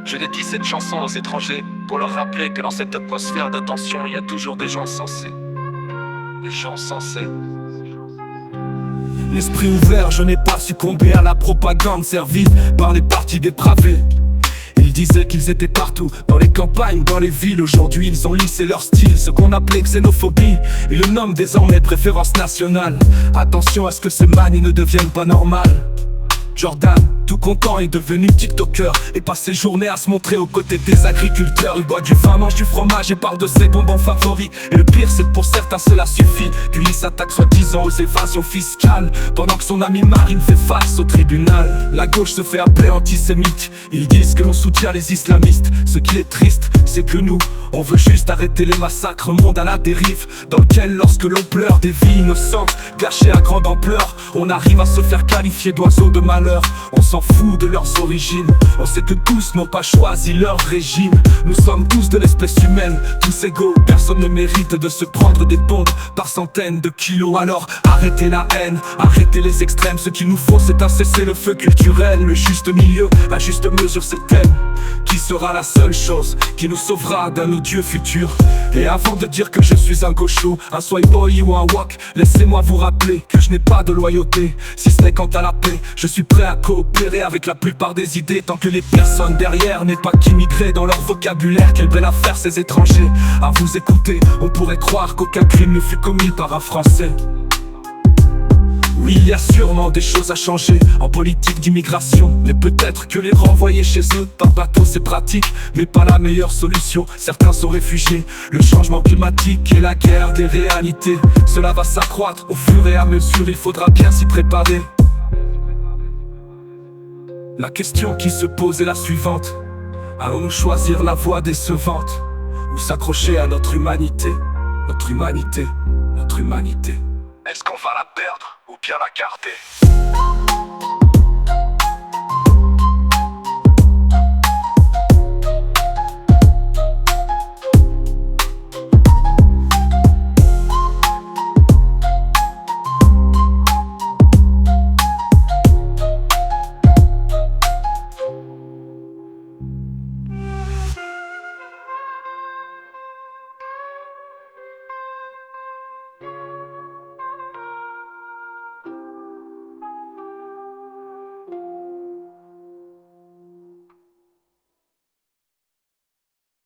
Je dédie cette chanson aux étrangers pour leur rappeler que dans cette atmosphère d'attention, il y a toujours des gens sensés. Des gens sensés. L'esprit ouvert, je n'ai pas succombé à la propagande servie par les partis dépravés. Ils disaient qu'ils étaient partout, dans les campagnes, dans les villes. Aujourd'hui ils ont lissé leur style, ce qu'on appelait xénophobie. Ils le nomment désormais préférence nationale. Attention à ce que ces manies ne deviennent pas normales. Jordan, tout content, est devenu tiktoker et passe ses journées à se montrer aux côtés des agriculteurs. Il boit du vin, mange du fromage et parle de ses bonbons favoris. Et le pire c'est que pour certains cela suffit. Puis il s'attaque soi-disant aux évasions fiscales, pendant que son ami Marine fait face au tribunal. La gauche se fait appeler antisémite. Ils disent que l'on soutient les islamistes. Ce qui est triste, c'est que nous, on veut juste arrêter les massacres, monde à la dérive, dans lequel lorsque l'on pleure des vies innocentes gâchées à grande ampleur, on arrive à se faire qualifier d'oiseaux de malheur. On s'en fout de leurs origines. On sait que tous n'ont pas choisi leur régime. Nous sommes tous de l'espèce humaine, tous égaux. Personne ne mérite de se prendre des bombes par centaines de kilos. Alors arrêtez la haine, arrêtez les extrêmes. Ce qu'il nous faut c'est un cessez-le-feu culturel. Le juste milieu, la juste mesure c'est thème qui sera la seule chose qui nous sauvera d'un odieux futur. Et avant de dire que je suis un gaucho, un swipe boy ou un wok, laissez-moi vous rappeler que je n'ai pas de loyauté, si ce n'est quant à la paix. Je suis prêt à coopérer avec la plupart des idées, tant que les personnes derrière n'aient pas qu'immigré dans leur vocabulaire. Quelle belle affaire ces étrangers. À vous écouter, on pourrait croire qu'aucun crime ne fut commis par un Français. Oui, il y a sûrement des choses à changer en politique d'immigration, mais peut-être que les renvoyer chez eux par bateau c'est pratique, mais pas la meilleure solution. Certains sont réfugiés, le changement climatique et la guerre des réalités, cela va s'accroître au fur et à mesure, il faudra bien s'y préparer. La question qui se pose est la suivante: allons-nous choisir la voie décevante ou s'accrocher à notre humanité? Notre humanité, notre humanité. Est-ce qu'on va la perdre ou bien la garder?